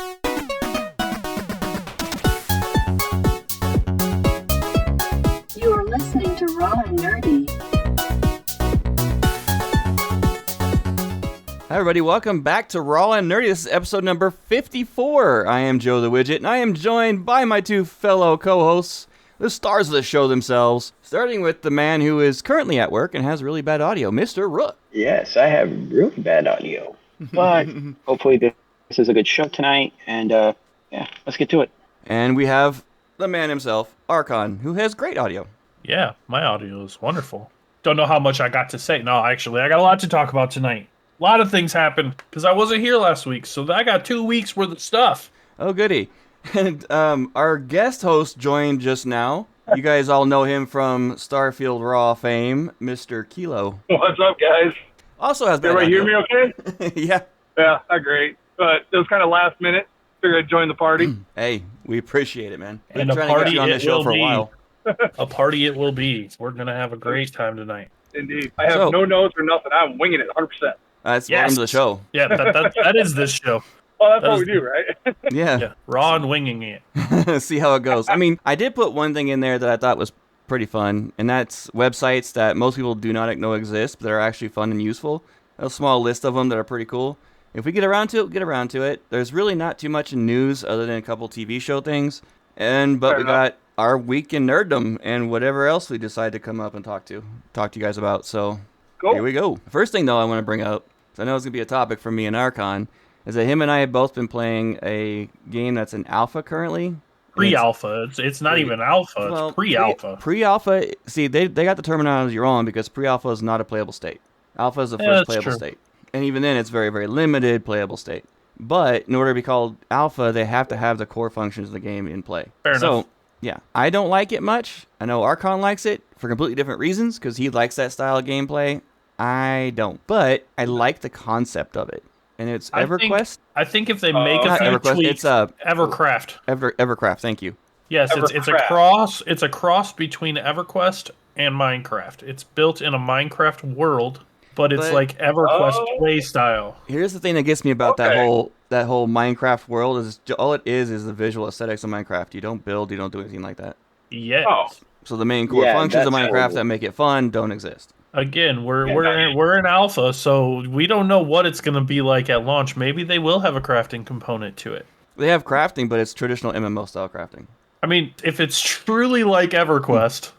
You are listening to Raw and Nerdy. Hi everybody, welcome back to Raw and Nerdy. This is episode number 54. I am Joe the Widget, and I am joined by my two fellow co-hosts, the stars of the show themselves, starting with the man who is currently at work and has really bad audio, Mr. Rook. Yes, I have really bad audio, but hopefully this is a good show tonight, and yeah, let's get to it. And we have the man himself, Archon, who has great audio. Yeah, my audio is wonderful. Don't know how much I got to say. No, actually, I got a lot to talk about tonight. A lot of things happened because I wasn't here last week, so I got 2 weeks worth of stuff. Oh, goody. And our guest host joined just now. You guys all know him from Starfield Raw fame, Mr. Kilo. What's up, guys? Also has bad Everybody audio. hear me okay? Yeah. Yeah, not great. But it was kind of last minute. Figured I'd join the party. Hey, we appreciate it, man. We've And been a trying to get party you on the it show will for a be. while. A party it will be. We're going to have a great time tonight. Indeed. I have So- no notes or nothing. I'm winging it 100%. That's Yes. welcome to the show. Yeah, that is this show. Well, that's That what is- we do, right? Yeah. Yeah, raw and winging it. See how it goes. I mean, I did put one thing in there that I thought was pretty fun, and that's websites that most people do not know exist, but that are actually fun and useful. A small list of them that are pretty cool. If we get around to it, we'll get around to it. There's really not too much in news other than a couple TV show things. But Fair we enough. got our week in nerddom and whatever else we decide to come up and talk to you guys about. So Cool. here we go. First thing, though, I want to bring up, 'cause I know it's going to be a topic for me and Archon, is that him and I have both been playing a game that's in alpha currently. Pre-alpha. It's not even alpha. It's pre-alpha. Pre-alpha, see, they got the terminology wrong because pre-alpha is not a playable state. Alpha is the Yeah, first that's playable true. state. And even then, it's very, very limited playable state. But in order to be called alpha, they have to have the core functions of the game in play. Fair so, enough. yeah, I don't like it much. I know Archon likes it for completely different reasons because he likes that style of gameplay. I don't. But I like the concept of it. And it's I EverQuest. I think if they make a Not few EverQuest, tweaks, it's Evercraft. EverCraft, thank you. Yes, it's a Evercraft. cross. It's a cross between EverQuest and Minecraft. It's built in a Minecraft world, but it's But- like EverQuest Oh. play style. Here's the thing that gets me about that Okay. whole Minecraft world is all it is the visual aesthetics of Minecraft. You don't build, you don't do anything like that. Yes. Oh. So the main core Yeah, functions of that's Minecraft horrible. that make it fun don't exist. Again, we're Yeah, we're in alpha, so we don't know what it's going to be like at launch. Maybe they will have a crafting component to it. They have crafting, but it's traditional MMO style crafting. I mean, if it's truly like EverQuest,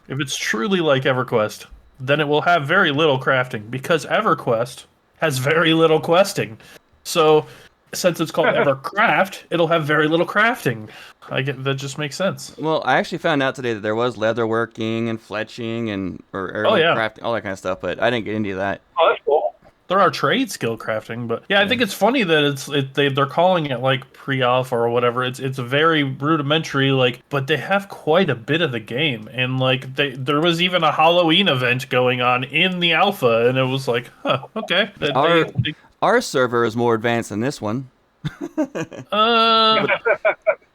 then it will have very little crafting because EverQuest has very little questing. So, since it's called EverCraft, it'll have very little crafting. That just makes sense. Well, I actually found out today that there was leatherworking and fletching and or Oh, yeah. crafting, all that kind of stuff, but I didn't get into that. Oh, that's cool. There are trade skill crafting, but yeah, I think it's funny that they're calling it like pre-alpha or whatever. It's very rudimentary, but they have quite a bit of the game, and there was even a Halloween event going on in the alpha, and it was like, huh, okay. Our server is more advanced than this one. Uh,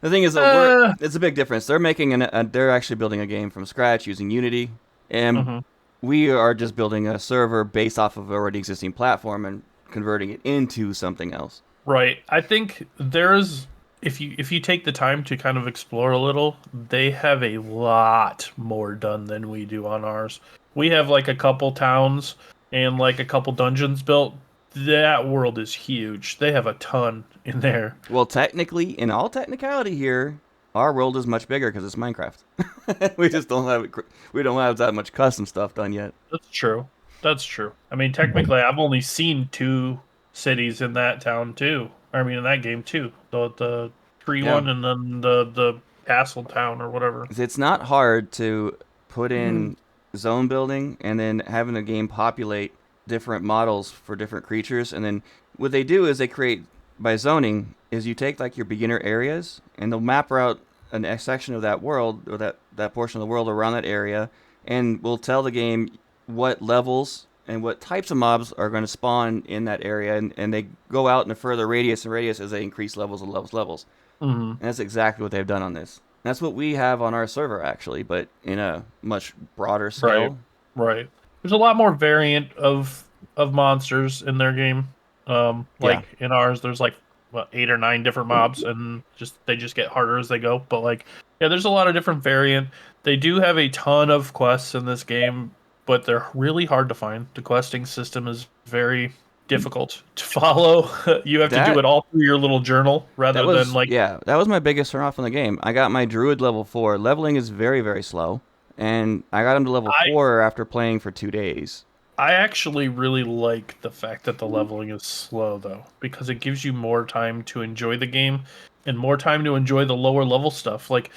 The thing is, though, it's a big difference. They're making they're actually building a game from scratch using Unity, and Mhm. we are just building a server based off of already existing platform and converting it into something else. Right. I think there's if you take the time to kind of explore a little, they have a lot more done than we do on ours. We have like a couple towns and like a couple dungeons built. That world is huge. They have a ton in there. Well, technically, in all technicality here, our world is much bigger because it's Minecraft. We just don't have we don't have that much custom stuff done yet. That's true. That's true. I mean, technically, I've only seen 2 cities in that town too. I mean, in that game too. The tree Yeah. one and then the castle town or whatever. It's not hard to put in zone building and then having the game populate different models for different creatures. And then what they do is they create, by zoning, is you take like your beginner areas and they'll map out a section of that world or that portion of the world around that area, and will tell the game what levels and what types of mobs are going to spawn in that area, and they go out in a further radius and radius as they increase levels and levels. Mm-hmm. And that's exactly what they've done on this. That's what we have on our server, actually, but in a much broader scale. Right. There's a lot more variant of monsters in their game. In ours, there's like what 8 or 9 different mobs, and they just get harder as they go. But like, yeah, there's a lot of different variant. They do have a ton of quests in this game, but they're really hard to find. The questing system is very difficult to follow. You have to do it all through your little journal rather than like. Yeah, that was my biggest turn off in the game. I got my druid level 4. Leveling is very, very slow, and I got him to level 4 after playing for 2 days. I actually really like the fact that the leveling is slow, though, because it gives you more time to enjoy the game and more time to enjoy the lower level stuff. Like,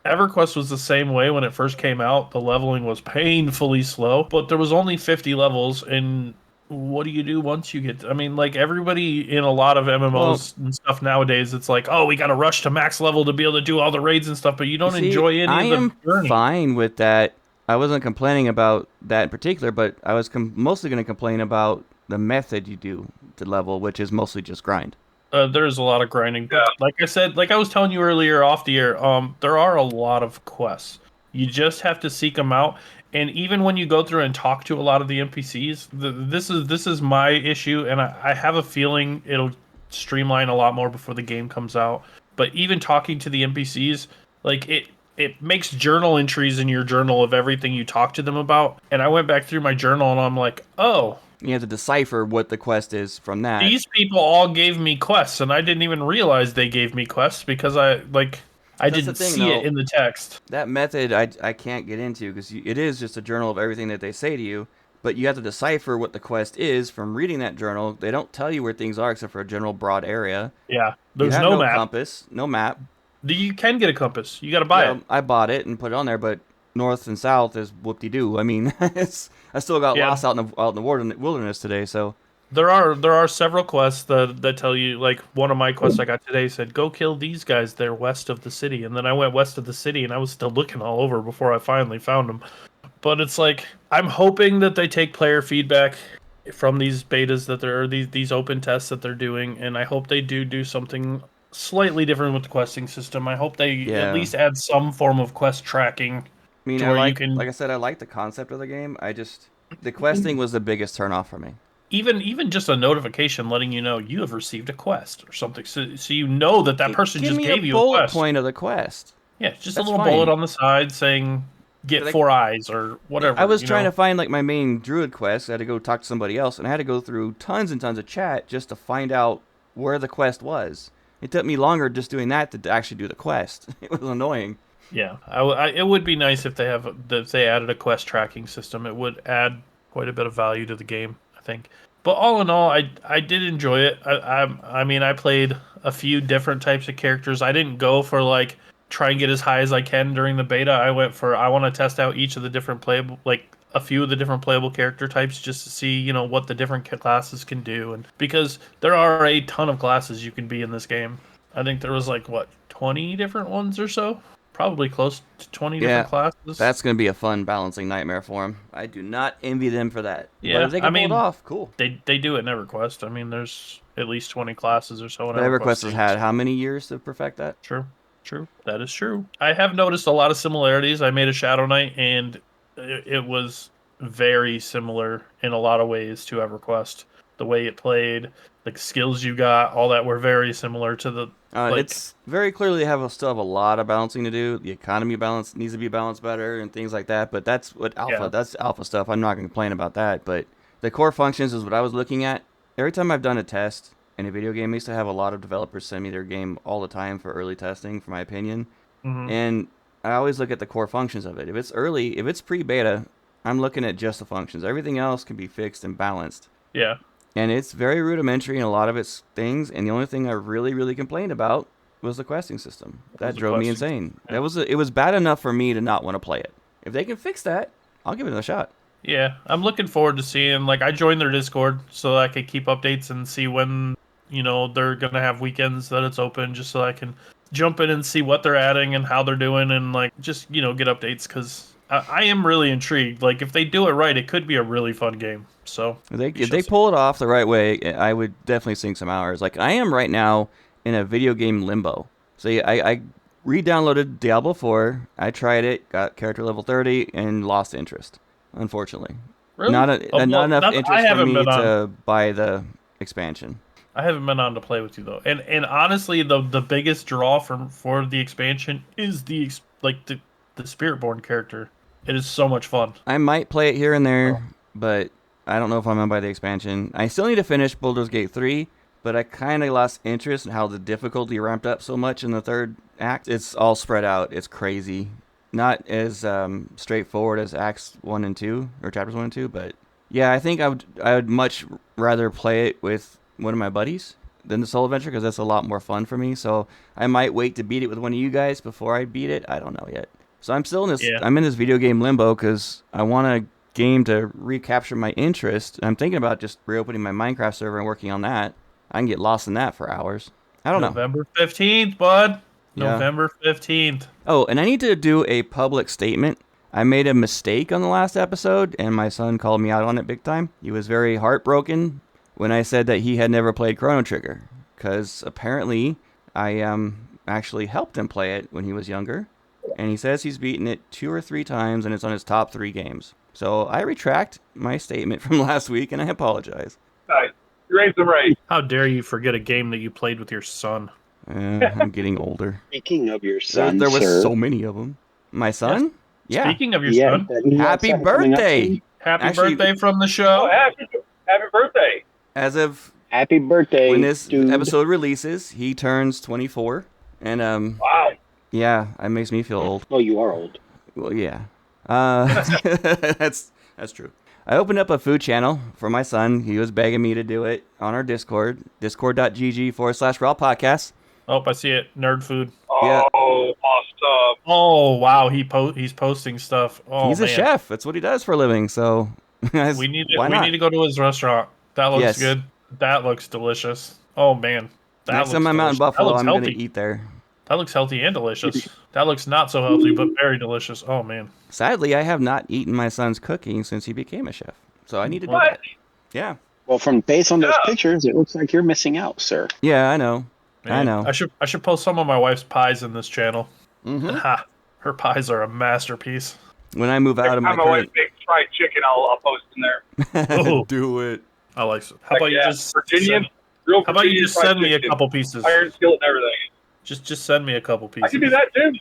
EverQuest was the same way when it first came out. The leveling was painfully slow, but there was only 50 levels, and what do you do once you get... I mean, like, everybody in a lot of MMOs and stuff nowadays, it's like, oh, we got to rush to max level to be able to do all the raids and stuff, but you don't enjoy any of the journey. I am fine with that. I wasn't complaining about that in particular, but I was mostly going to complain about the method you do to level, which is mostly just grind. There's a lot of grinding. Yeah. Like I said, like I was telling you earlier off the air, there are a lot of quests. You just have to seek them out. And even when you go through and talk to a lot of the NPCs, this is my issue, and I have a feeling it'll streamline a lot more before the game comes out. But even talking to the NPCs, like it makes journal entries in your journal of everything you talk to them about. And I went back through my journal and I'm like, oh. You have to decipher what the quest is from that. These people all gave me quests, and I didn't even realize they gave me quests because I didn't see it in the text. That method I can't get into because it is just a journal of everything that they say to you. But you have to decipher what the quest is from reading that journal. They don't tell you where things are except for a general broad area. Yeah, there's no map. Compass, no map. You can get a compass. You got to buy it. I bought it and put it on there, but north and south is whoop-de-doo. I mean, I still got lost out in the wilderness today, so... There are several quests that tell you, like, one of my quests I got today said, go kill these guys, they're west of the city. And then I went west of the city, and I was still looking all over before I finally found them. But it's like, I'm hoping that they take player feedback from these betas that there are, these open tests that they're doing, and I hope they do something slightly different with the questing system. I hope they at least add some form of quest tracking. I mean, like I said, I like the concept of the game. The questing was the biggest turnoff for me. Even just a notification letting you know you have received a quest or something, so you know that person just gave you a bullet quest. Point of the quest. Yeah, just a little bullet on the side saying get 4 eyes or whatever. I was trying to find like my main druid quest. I had to go talk to somebody else, and I had to go through tons and tons of chat just to find out where the quest was. It took me longer just doing that to actually do the quest. It was annoying. Yeah, it would be nice if they added a quest tracking system. It would add quite a bit of value to the game, I think. But all in all, I did enjoy it. I mean, I played a few different types of characters. I didn't go for like try and get as high as I can during the beta. I went for I want to test out each of the different playable, like a few of the different playable character types, just to see what the different classes can do. And because there are a ton of classes you can be in this game. I think there was like 20 different ones or so. Probably close to 20 different classes. That's going to be a fun balancing nightmare for them. I do not envy them for that. Yeah, but if they can pull it off, cool. They do it in EverQuest. I mean, there's at least 20 classes or so in EverQuest has had how many years to perfect that? True. That is true. I have noticed a lot of similarities. I made a Shadow Knight, and it was very similar in a lot of ways to EverQuest. The way it played, the skills you got, all that were very similar to the... it's very clearly still have a lot of balancing to do. The economy balance needs to be balanced better and things like that. But that's what that's alpha stuff. I'm not going to complain about that. But the core functions is what I was looking at. Every time I've done a test in a video game, I used to have a lot of developers send me their game all the time for early testing, for my opinion. Mm-hmm. And I always look at the core functions of it. If it's early, if it's pre-beta, I'm looking at just the functions. Everything else can be fixed and balanced. Yeah. And it's very rudimentary in a lot of its things, and the only thing I really, really complained about was the questing system. That drove me insane. Yeah. It was bad enough for me to not want to play it. If they can fix that, I'll give it a shot. Yeah, I'm looking forward to seeing. Like, I joined their Discord so I could keep updates and see when they're gonna have weekends that it's open, just so I can jump in and see what they're adding and how they're doing, and like just get updates because I am really intrigued. Like, if they do it right, it could be a really fun game. So if they pull it off the right way, I would definitely sink some hours. Like, I am right now in a video game limbo. So I re-downloaded Diablo 4. I tried it, got character level 30, and lost interest. Unfortunately, really? not enough interest for me to buy the expansion. I haven't been on to play with you though. And honestly, the biggest draw for the expansion is the Spiritborn character. It is so much fun. I might play it here and there, but I don't know if I'm going to buy the expansion. I still need to finish Baldur's Gate 3, but I kind of lost interest in how the difficulty ramped up so much in the third act. It's all spread out. It's crazy. Not as straightforward as Acts 1 and 2, or Chapters 1 and 2, but yeah, I think I would much rather play it with one of my buddies than the solo adventure, because that's a lot more fun for me. So I might wait to beat it with one of you guys before I beat it. I don't know yet. So I'm still in this. Yeah. I'm in this video game limbo because I want a game to recapture my interest. I'm thinking about just reopening my Minecraft server and working on that. I can get lost in that for hours. I don't know. November 15th, bud. Yeah. November 15th. Oh, and I need to do a public statement. I made a mistake on the last episode, and my son called me out on it big time. He was very heartbroken when I said that he had never played Chrono Trigger, because apparently I actually helped him play it when he was younger. And he says he's beaten it 2 or 3 times, and it's on his top 3 games. So I retract my statement from last week, and I apologize. Nice. You raised them right. How dare you forget a game that you played with your son? I'm getting older. Speaking of your son, there was sir, so many of them. My son? Yeah. Speaking of your son, Happy birthday! Happy birthday from the show. Oh, happy birthday. As of happy birthday, when this dude. episode releases, he turns 24, and wow. Yeah, it makes me feel old. Well, you are old. Well, yeah. That's true. I opened up a food channel for my son. He was begging me to do it on our Discord, discord.gg/raw podcast. Oh, I see it. Nerd food. Yeah. Oh, awesome. Oh, wow. He's posting stuff. Oh, he's a chef. That's what he does for a living. So we need to go to his restaurant. That looks good. That looks delicious. Oh man. Next time I'm out in Buffalo, I'm going to eat there. That looks healthy and delicious. That looks not so healthy, but very delicious. Oh man. Sadly, I have not eaten my son's cooking since he became a chef. So I need to do that. Yeah. Well, based on those pictures, it looks like you're missing out, sir. Yeah, I know. Man, I know. I should post some of my wife's pies in this channel. Mm-hmm. Her pies are a masterpiece. When I move out of my wife makes fried chicken, I'll post in there. Do it. I like it. How about you just send me a couple pieces? Iron skillet and everything. Just send me a couple pieces. I can do that too.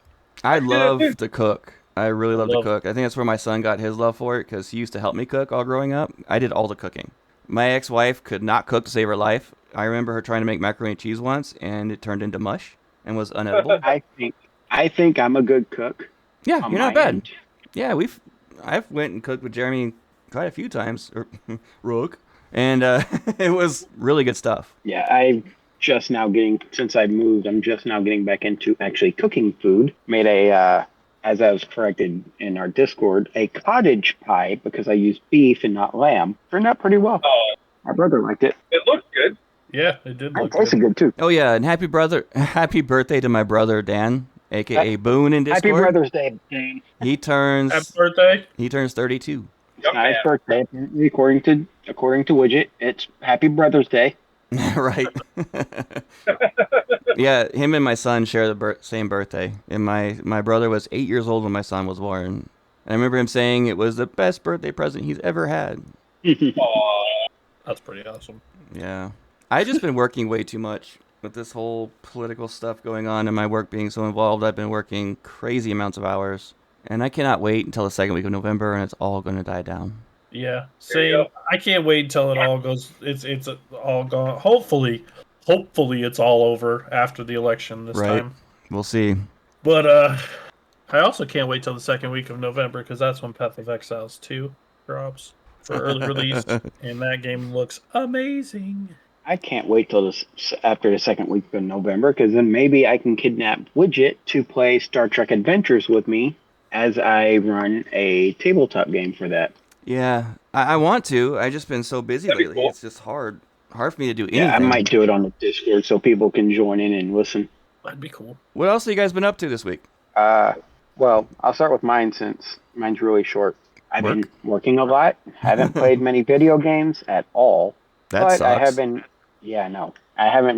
I love to cook. I really love to cook. I think that's where my son got his love for it, because he used to help me cook all growing up. I did all the cooking. My ex-wife could not cook to save her life. I remember her trying to make macaroni and cheese once, and it turned into mush and was unedible. I think I'm a good cook. Yeah, you're not bad. Yeah, I've went and cooked with Jeremy quite a few times, or Rook, and it was really good stuff. Yeah, since I moved, I'm just now getting back into actually cooking food. Made as I was corrected in our Discord, a cottage pie because I used beef and not lamb. Turned out pretty well. My brother liked it. It looked good. Yeah, it did look good. It tasted good too. Oh yeah, and happy birthday to my brother Dan, aka Boone in Discord. Happy Brother's Day, Dan. He turns 32. Nice birthday. According to Widget, it's Happy Brother's Day. Right. Yeah, him and my son share the same birthday. And my brother was 8 years old when my son was born. And I remember him saying it was the best birthday present he's ever had. That's pretty awesome. Yeah. I've just been working way too much with this whole political stuff going on and my work being so involved. I've been working crazy amounts of hours. And I cannot wait until the second week of November, and it's all going to die down. Yeah, same. I can't wait until it all goes. It's all gone. Hopefully, it's all over after the election this time. We'll see. But I also can't wait till the second week of November, because that's when Path of Exiles 2 drops for early release, and that game looks amazing. I can't wait till after the second week of November, because then maybe I can kidnap Widget to play Star Trek Adventures with me as I run a tabletop game for that. Yeah, I want to. I've just been so busy lately. Cool. It's just hard for me to do anything. Yeah, I might do it on the Discord so people can join in and listen. That'd be cool. What else have you guys been up to this week? Well, I'll start with mine since mine's really short. I've been working a lot. Haven't played many video games at all. That sucks. I haven't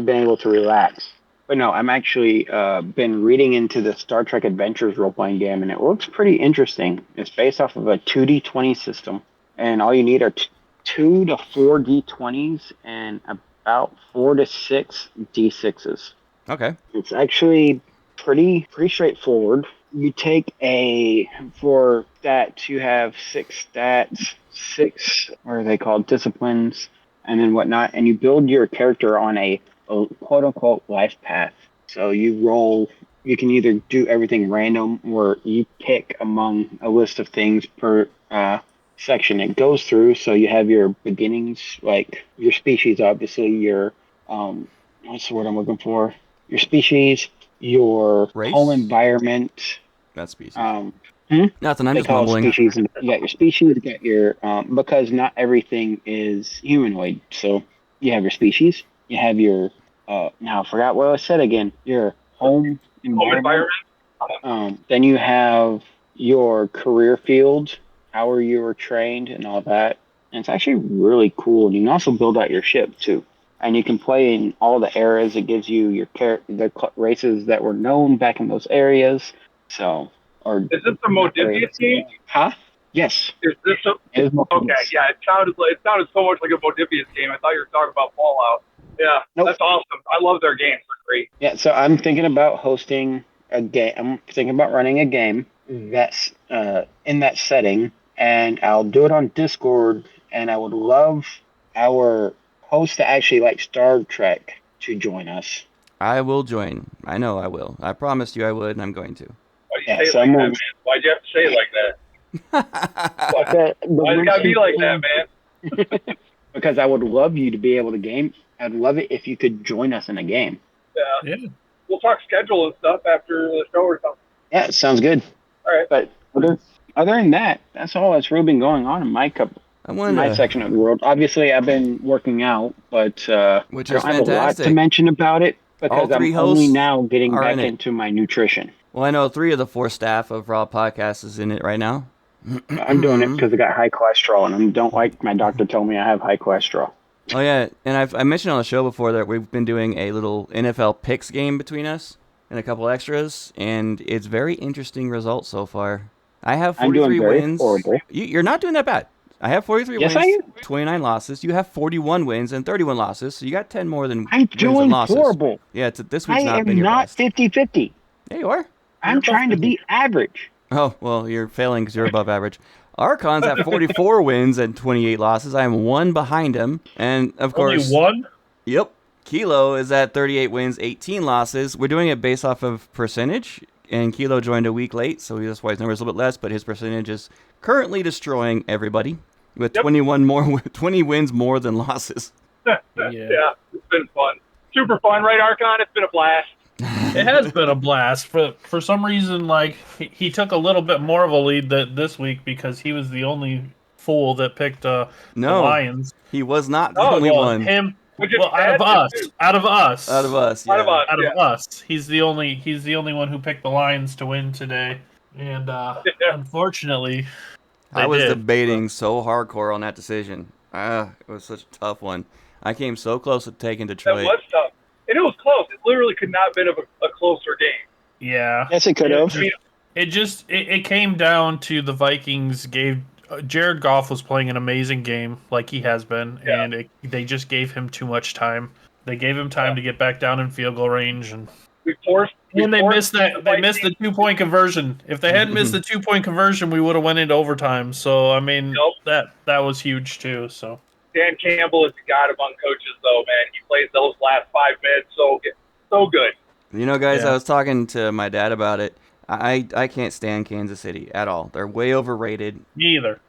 been able to relax. But no, I'm actually been reading into the Star Trek Adventures role-playing game, and it looks pretty interesting. It's based off of a 2D20 system, and all you need are 2 to 4 D20s and about 4 to 6 d6s. Okay. It's actually pretty straightforward. You take for stats, you have 6 stats, 6, what are they called, disciplines, and then whatnot, and you build your character on a quote unquote life path. So you can either do everything random or you pick among a list of things per section it goes through. So you have your beginnings, like your species, obviously, your, what's the word I'm looking for? Your species, your Race? home environment. That's species. Nothing. I'm They just call it mumbling. species. And you got your species, you got your because not everything is humanoid. So you have your species, you have your now I forgot what I said again. Your home environment. Then you have your career field, how you were trained, and all that. And it's actually really cool. And you can also build out your ship too. And you can play in all the eras. It gives you the races that were known back in those areas. So, Is this a Modifius game? Huh? Yes. Is this a, It is Modifius. okay, yeah, it sounded so much like a Modifius game. I thought you were talking about Fallout. Yeah, Nope. That's awesome. I love their games. They're great. Yeah, so I'm thinking about hosting a game. I'm thinking about running a game that's in that setting, and I'll do it on Discord. And I would love our host to actually like Star Trek to join us. I will join. I know I will. I promised you I would, and I'm going to. Why Yeah, you say so it like I'm that, gonna- man? Why'd you have to say it like that? Why it gotta be like that, man? Because I would love you to be able to game. I'd love it if you could join us in a game. Yeah. We'll talk schedule and stuff after the show or something. Yeah, sounds good. All right. But other than that, that's all that's really been going on in my section of the world. Obviously, I've been working out, but Which I is don't have a lot fantastic. to mention about it because All three I'm only hosts now getting are back in it. into my nutrition. Well, I know 3 of the 4 staff of Raw Podcast is in it right now. I'm doing it because I got high cholesterol, and I don't like my doctor told me I have high cholesterol. Oh yeah, and I mentioned on the show before that we've been doing a little NFL picks game between us and a couple extras, and it's very interesting results so far. I have I'm 43 doing very wins. horrible. You're not doing that bad. I have 43 Yes, wins, I am. 29 losses. You have 41 wins and 31 losses, so you got 10 more than I'm wins doing and losses. horrible. Yeah, this I week's not been am your not best. 50-50. Yeah, you are. I'm trying to be average. Oh, well, you're failing because you're above average. Archon's at 44 wins and 28 losses. I am 1 behind him. And, of course... Only one? Yep. Kilo is at 38 wins, 18 losses. We're doing it based off of percentage, and Kilo joined a week late, so that's why his number is a little bit less, but his percentage is currently destroying everybody with 20 wins more than losses. Yeah. Yeah, it's been fun. Super fun, right, Archon? It's been a blast. It has been a blast, but for some reason, like he took a little bit more of a lead this week because he was the only fool that picked the Lions. He was not the only one. Him. Which is Well, out of us, he's the only one who picked the Lions to win today, and unfortunately, I was debating so hardcore on that decision. It was such a tough one. I came so close to taking Detroit. That was tough. And it was close. It literally could not have been a closer game. Yeah. Yes, it could have. I mean, It came down to the Vikings gave Jared Goff was playing an amazing game like he has been, and they just gave him too much time. They gave him time to get back down in field goal range, and they missed that. They missed the 2-point conversion. If they hadn't missed the 2-point conversion, we would have went into overtime. So I mean, that was huge too. So Dan Campbell is a god among coaches, though, man. He plays those last 5 minutes so good. You know, guys, I was talking to my dad about it. I can't stand Kansas City at all. They're way overrated. Me either.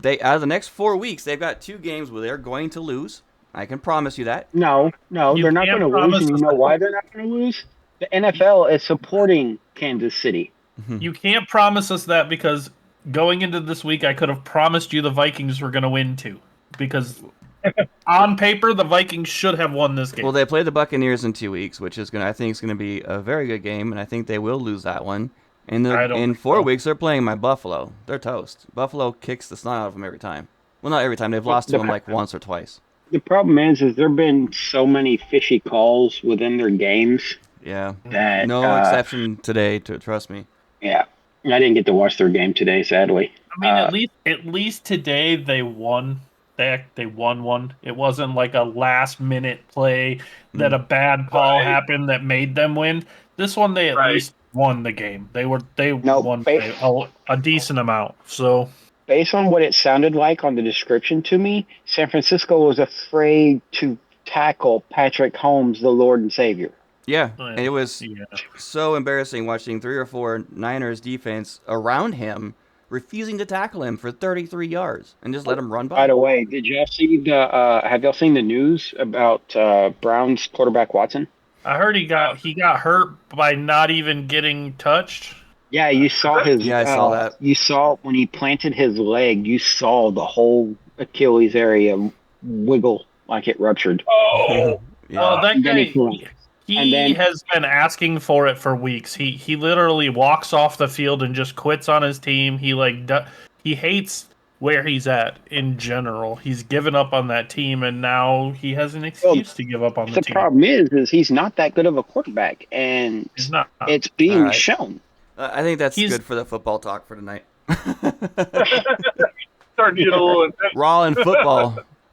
They out of the next 4 weeks, they've got 2 games where they're going to lose. I can promise you that. No, they're not going to lose, and you know why they're not going to lose? The NFL is supporting Kansas City. You can't promise us that because going into this week, I could have promised you the Vikings were going to win too. Because on paper, the Vikings should have won this game. Well, they play the Buccaneers in 2 weeks, which is I think is going to be a very good game, and I think they will lose that one. And in 4 weeks, they're playing my Buffalo. They're toast. Buffalo kicks the snot out of them every time. Well, not every time. They've lost to them like once or twice. The problem is there have been so many fishy calls within their games. Yeah. That, no exception today, trust me. Yeah. I didn't get to watch their game today, sadly. I mean, at least today they won. they won one. It wasn't like a last minute play that a bad call happened that made them win. This one they at least won the game. They won a decent amount. So based on what it sounded like on the description to me, San Francisco was afraid to tackle Patrick Holmes, the Lord and Savior. Yeah, and it was so embarrassing watching 3 or 4 Niners defense around him, refusing to tackle him for 33 yards and just let him run by. By the way, did y'all see have y'all seen the news about Browns quarterback Watson? I heard he got hurt by not even getting touched. Yeah, you saw his. Yeah, I saw that. You saw when he planted his leg, you saw the whole Achilles area wiggle like it ruptured. Oh, Yeah. Well, that guy, he then- has been asking for it for weeks. He literally walks off the field and just quits on his team. He hates where he's at in general. He's given up on that team, and now he has an excuse to give up on the The team. problem is he's not that good of a quarterback, and He's not. it's being Right. shown. I think that's He's- good for the football talk for tonight. starting to get a little intense. Raw and football.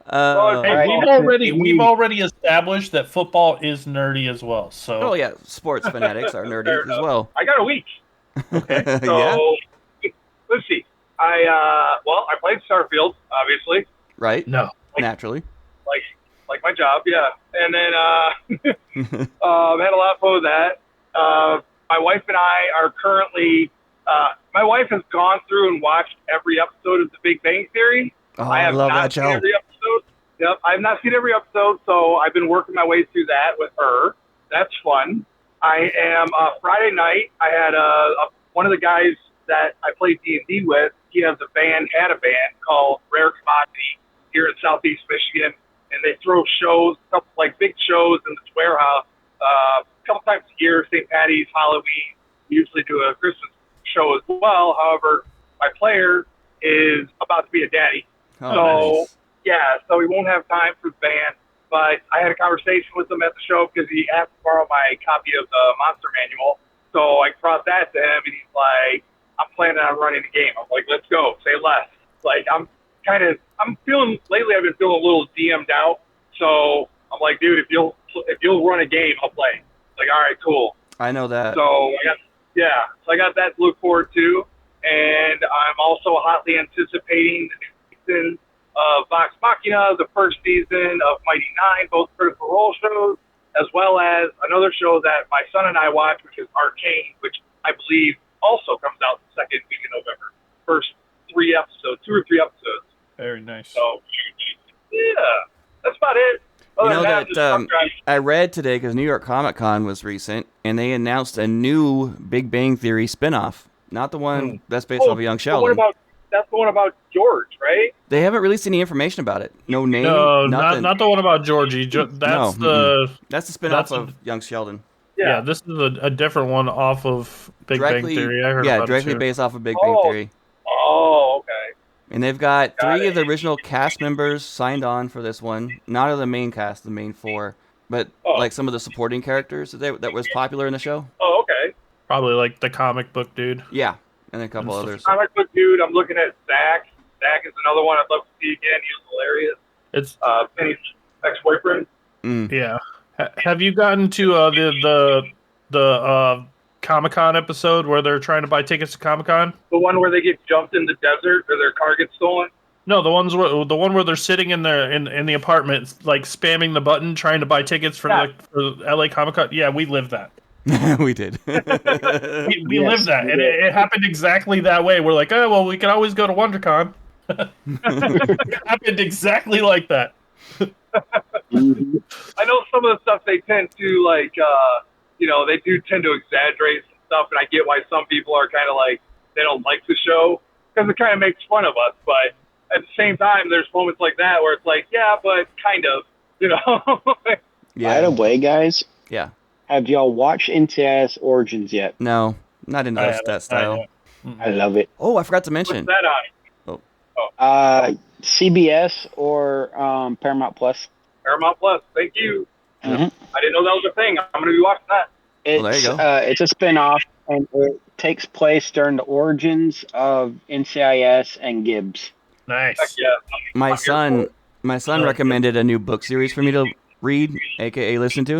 Hey, Alright. we've already established that football is nerdy as well. So Oh yeah, sports fanatics are nerdy as well. I got a week. Okay. So let's see. I played Starfield, obviously, Right. no. Naturally. like my job, yeah. And then had a lot of fun with that. My wife and I are currently. My wife has gone through and watched every episode of The Big Bang Theory. Oh, I I have love not that seen show. every episode. Yep, I have not seen every episode, so I've been working my way through that with her. That's fun. I am Friday night. I had one of the guys that I played D&D with. He had a band called Rare Commodity here in Southeast Michigan, and they throw shows, couple like big shows in this warehouse, a couple times a year. St. Patty's, Halloween. We usually do a Christmas show as well. However, my player is about to be a daddy. Oh, So, nice. yeah, so we won't have time for the band. But I had a conversation with him at the show because he asked to borrow my copy of the Monster Manual. So I brought that to him, and he's like, I'm planning on running the game. I'm like, let's go. Say less. Like, I've been feeling a little DM'd out. So I'm like, dude, if you'll run a game, I'll play. Like, all right, cool. I know that. So I got that to look forward to, and I'm also hotly anticipating the new season of Vox Machina, the first season of Mighty Nine, both Critical Role shows, as well as another show that my son and I watch, which is Arcane, which I believe also comes out the second week in November. First 2 or 3 episodes. Very nice. So yeah, that's about it. Other You know than that just truck driving. I read today because New York Comic Con was recent, and they announced a new Big Bang Theory spinoff. Not the one that's based off of Young Sheldon. That's the one about George, right? They haven't released any information about it. No name. No, nothing. not the one about Georgie. That's No, That's the spinoff that's of Young Sheldon. yeah. This is a different one off of Big Bang Theory. I heard yeah, about it directly too. based off of Big Bang Oh. Theory. Oh, okay. And they've got Got 3 it. of the original cast members signed on for this one. Not of the main cast, the main 4, but Oh. like some of the supporting characters that was popular in the show. Oh, okay. Probably like the comic book dude. Yeah, and a couple And others. Comic book dude. I'm looking at Zach. Zach is another one I'd love to see again. He was hilarious. It's Penny's ex-boyfriend. Mm. yeah. Have you gotten to the Comic-Con episode where they're trying to buy tickets to Comic-Con? The one where they get jumped in the desert or their car gets stolen. No, the one where they're sitting in the apartment, like spamming the button, trying to buy tickets for for LA Comic Con. Yeah, we lived that. We did. We Yes, lived that, we and did. it happened exactly that way. We're like, oh well, we can always go to WonderCon. It happened exactly like that. Mhm. I know some of the stuff they tend to like, they do tend to exaggerate some stuff, and I get why some people are kind of like they don't like the show because it kind of makes fun of us. But at the same time, there's moments like that where it's like, yeah, but kind of, By Yeah. the way, guys, Yeah. have y'all watched NCIS Origins yet? No, not into I that, haven't- that style. I love it. Oh, I forgot to What's mention. that on? CBS or Paramount Plus. Paramount Plus. Thank you. Mhm. I didn't know that was a thing. I'm going to be watching that. It's, there you go. It's a spinoff, and it takes place during the origins of NCIS and Gibbs. Heck Nice. yeah. My I'm here son My son recommended a new book series for me to read, aka listen to.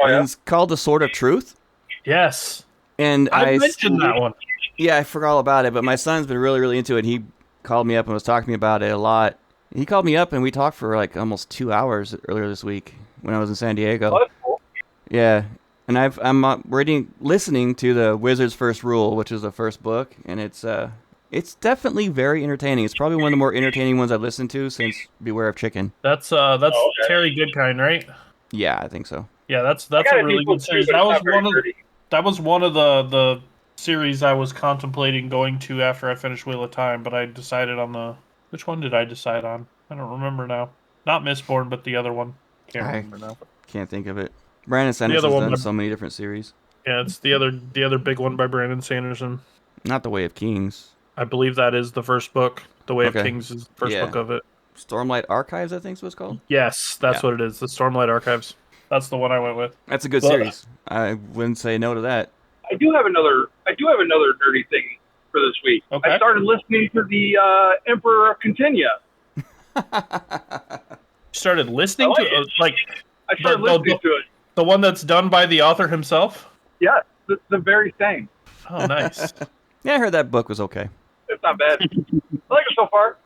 Oh, yeah? And it's called The Sword of Truth. Yes. And I mentioned that one. Yeah, I forgot all about it, but my son's been really, really into it. He called me up and was talking to me about it a lot. He called me up and we talked for like almost 2 hours earlier this week when I was in San Diego. Oh, that's cool. Yeah, and I'm listening to the Wizard's First Rule, which is the first book, and it's definitely very entertaining. It's probably one of the more entertaining ones I've listened to since Beware of Chicken. That's okay. Terry Goodkind, right? Yeah, I think so. Yeah, that's I got a a really new book good too, series. but That it's was not very one of nerdy. that was one of the series I was contemplating going to after I finished Wheel of Time, but I decided on the which one did I decide on? I don't remember now. Not Mistborn, but the other one. Can't remember now. Can't think of it. Brandon other Sanderson's one done by- so many different series. Yeah, it's the other big one by Brandon Sanderson. Not The Way of Kings. I believe that is the first book. The Way of Okay. Kings is the first Yeah. book of it. Stormlight Archives, I think is what it's called. Yes, that's Yeah. what it is. The Stormlight Archives. That's the one I went with. That's a good But- series. I wouldn't say no to that. I do have another nerdy thing for this week. Okay. I started listening to the Emperor of Continia. You started listening I like to it. like I started The- listening to it. the one that's done by the author himself. Yeah, the very thing. Oh, nice. Yeah, I heard that book was okay. It's not bad. I like it so far.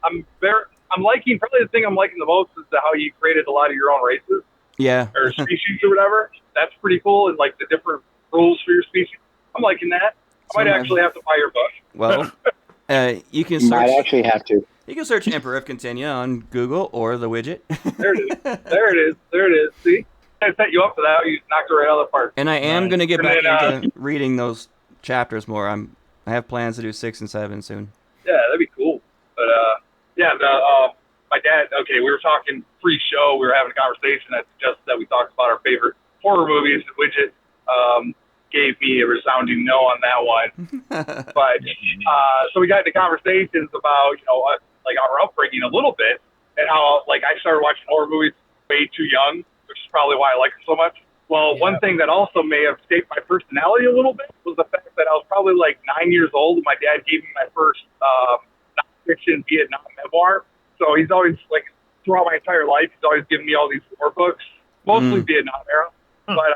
I'm liking, probably the thing I'm liking the most is how you created a lot of your own races Yeah. or species or whatever. That's pretty cool, and like the different rules for your species. I'm liking that. I might actually have to buy your book. Well, you can You might search. actually have to. You can search Emperor of Continia on Google or the widget. There it is. There it is. See, I set you up for that. You knocked it right out of the park. And I am Nice. going to get And back then, into reading those chapters more. I have plans to do 6 and 7 soon. Yeah, that'd be cool. But yeah, my dad. Okay, we were talking pre-show. We were having a conversation that suggested that we talked about our favorite horror movies. And Widget gave me a resounding no on that one. But so we got into conversations about like our upbringing a little bit and how like I started watching horror movies way too young, which is probably why I like them so much. Well, one thing that also may have shaped my personality a little bit was the fact that I was probably like 9 years old and my dad gave me my first nonfiction Vietnam memoir. So he's always like throughout my entire life, he's always given me all these war books, mostly Vietnam era. But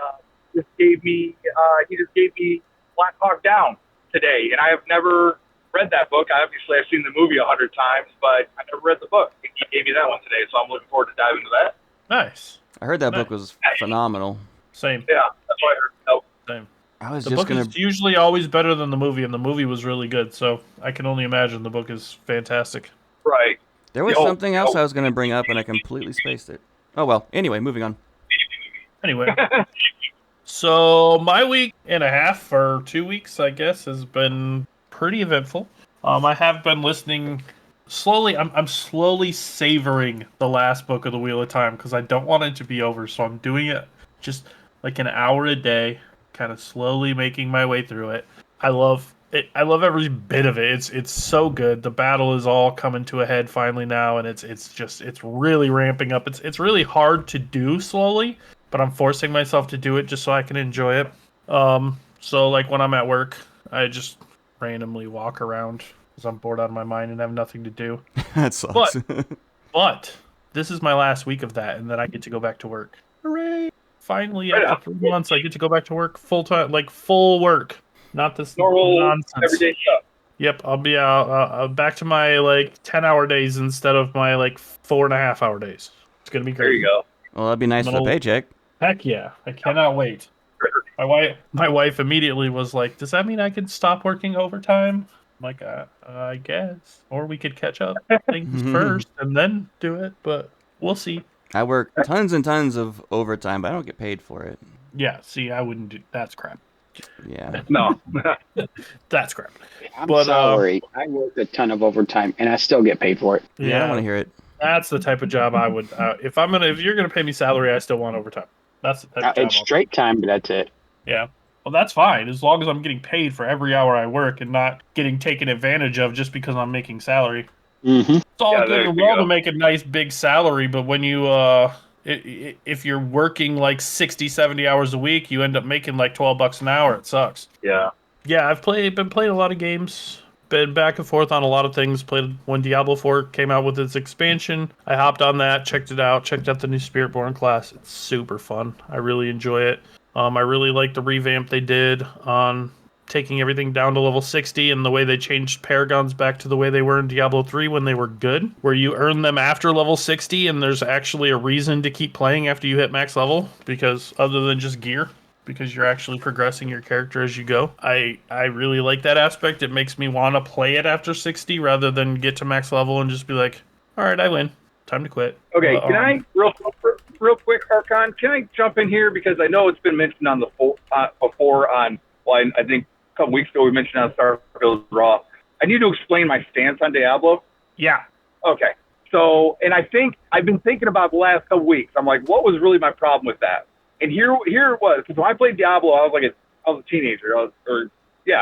he just gave me Black Hawk Down today, and I have never read that book. Obviously, I've seen the movie 100 times, but I never read the book. And he gave me that one today, so I'm looking forward to diving into that. Nice. I heard that book was phenomenal. Same. Yeah, that's what I heard. Nope. Same. I was The just book going is to... usually always better than the movie, and the movie was really good. So I can only imagine the book is fantastic. Right. There was Yo, something else yo. I was going to bring up, and I completely spaced it. Oh, well. Anyway, moving on. Anyway, so my week and a half or 2 weeks, I guess, has been pretty eventful. I have been listening slowly. I'm slowly savoring the last book of the Wheel of Time because I don't want it to be over. So I'm doing it just like an hour a day, kind of slowly making my way through it. I love it. I love every bit of it. It's so good. The battle is all coming to a head finally now, and it's really ramping up. It's really hard to do slowly, but I'm forcing myself to do it just so I can enjoy it. So like when I'm at work, I just randomly walk around because I'm bored out of my mind and have nothing to do. That sucks. But this is my last week of that, and then I get to go back to work. Hooray! Finally, Right after 3 months, I get to go back to work full time, like full work, not this Normal, nonsense. everyday stuff. Yep, I'll be back to my like 10-hour days instead of my like 4.5-hour days. It's gonna be great. There you go. Well, that'd be nice for the Little- paycheck. Heck yeah, I cannot wait. My wife immediately was like, "Does that mean I could stop working overtime?" I'm like, I guess, or we could catch up things first and then do it, but we'll see. I work tons and tons of overtime, but I don't get paid for it. Yeah, see, I wouldn't do. That's crap. Yeah. No. That's crap. I'm But, sorry. I work a ton of overtime, and I still get paid for it. Yeah, I don't want to hear it. That's the type of job I would. If you're gonna pay me salary, I still want overtime. That's the type of job. It's straight time, but that's it. Yeah. Well, that's fine as long as I'm getting paid for every hour I work and not getting taken advantage of just because I'm making salary. Mm-hmm. It's all Yeah, good there and you well go. to make a nice big salary, but when you if you're working like 60, 70 hours a week, you end up making like $12 an hour. It sucks. Yeah. Yeah, I've been playing a lot of games. been back and forth on a lot of things. Played when Diablo 4 came out with its expansion. I hopped on that, checked it out, checked out the new Spiritborn class. It's super fun. I really enjoy it. I really like the revamp they did on taking everything down to level 60 and the way they changed Paragons back to the way they were in Diablo 3 when they were good, where you earn them after level 60 and there's actually a reason to keep playing after you hit max level, because other than just gear, because you're actually progressing your character as you go. I really like that aspect. It makes me want to play it after 60 rather than get to max level and just be like, all right, I win. Time to quit. Okay, can I, real quick, Archon, can I jump in here? Because I know it's been mentioned on the before on, well, I think a couple weeks ago we mentioned on Starfield Raw. I need to explain my stance on Diablo. Yeah. Okay. So, and I think I've been thinking about the last couple weeks. I'm like, what was really my problem with that? And here it was. Because when I played Diablo, I was a teenager. I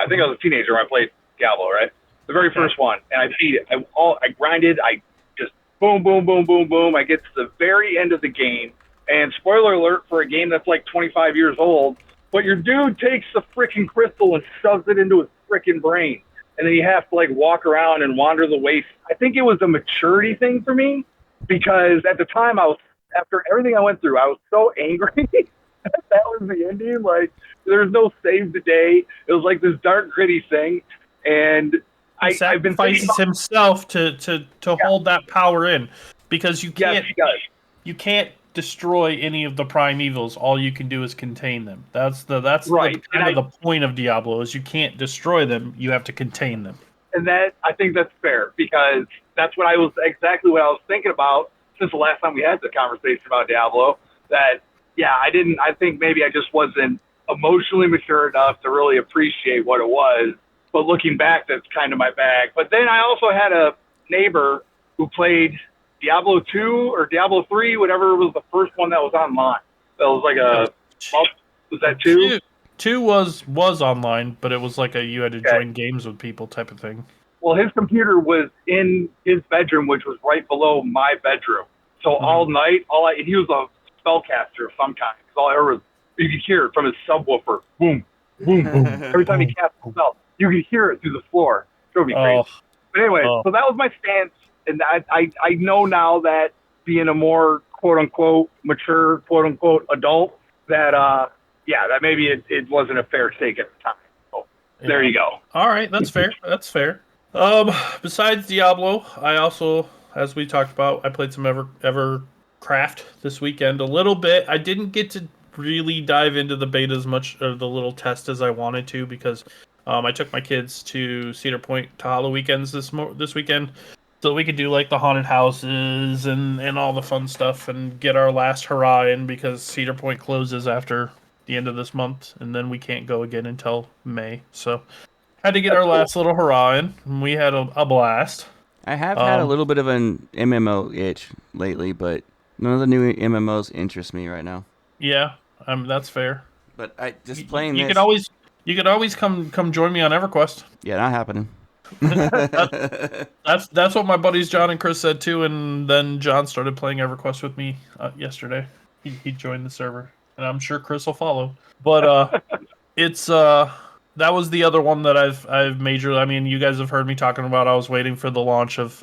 think I was a teenager when I played Diablo, right? The very first one, and I beat it. I grinded. I just boom, boom, boom, boom, boom. I get to the very end of the game, and spoiler alert for a game that's like 25 years old. But your dude takes the freaking crystal and shoves it into his freaking brain, and then you have to like walk around and wander the waste. I think it was a maturity thing for me, because at the time after everything I went through, I was so angry that was the ending. Like, there's no save the day. It was like this dark, gritty thing. And He sacrifices himself to hold that power in, because you can't destroy any of the prime evils. All you can do is contain them. That's right. The point of Diablo is you can't destroy them. You have to contain them. And I think that's fair, because that's exactly what I was thinking about since the last time we had the conversation about Diablo. That, I think maybe I just wasn't emotionally mature enough to really appreciate what it was. But looking back, that's kind of my bag. But then I also had a neighbor who played Diablo 2 or Diablo 3, whatever was the first one that was online. That was like was that 2? 2 was online, but it was like you had to join games with people type of thing. Well, his computer was in his bedroom, which was right below my bedroom. So all night, he was a spellcaster of some kind. Because all I heard was, you could hear it from his subwoofer. Boom, boom, boom. Every time he cast a spell, you could hear it through the floor. It drove me crazy. But anyway, so that was my stance. And I know now that being a more quote-unquote mature, quote-unquote adult, that, that maybe it wasn't a fair take at the time. So there you go. All right, that's fair. That's fair. Besides Diablo, I also, as we talked about, I played some Evercraft this weekend a little bit. I didn't get to really dive into the beta as much, or the little test, as I wanted to, because I took my kids to Cedar Point Tahoe weekends this weekend, so we could do like the haunted houses and all the fun stuff and get our last hurrah in, because Cedar Point closes after the end of this month, and then we can't go again until May. So had to get our last little hurrah in, and we had a blast. I have had a little bit of an MMO itch lately, but none of the new MMOs interest me right now. Yeah, that's fair. But I just playing you this. You could always come join me on EverQuest. Yeah, not happening. That's what my buddies John and Chris said too, and then John started playing EverQuest with me yesterday. He joined the server, and I'm sure Chris will follow. But it's that was the other one that I've majorly. I mean, you guys have heard me talking about. I was waiting for the launch of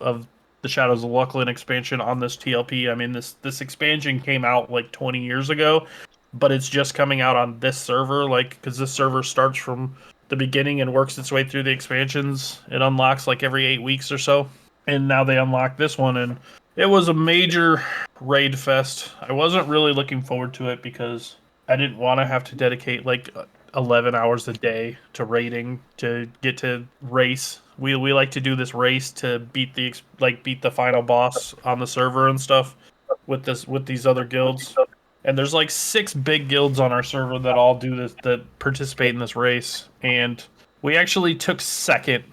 the Shadows of Luclin expansion on this TLP. I mean, this expansion came out like 20 years ago, but it's just coming out on this server, because this server starts from the beginning and works its way through the expansions. It unlocks like every 8 weeks or so, and now they unlock this one, and it was a major raid fest. I wasn't really looking forward to it because I didn't want to have to dedicate like 11 hours a day to raiding to get to race. We like to do this race to beat the final boss on the server and stuff with these other guilds. And there's like 6 big guilds on our server that all do this, that participate in this race. And we actually took second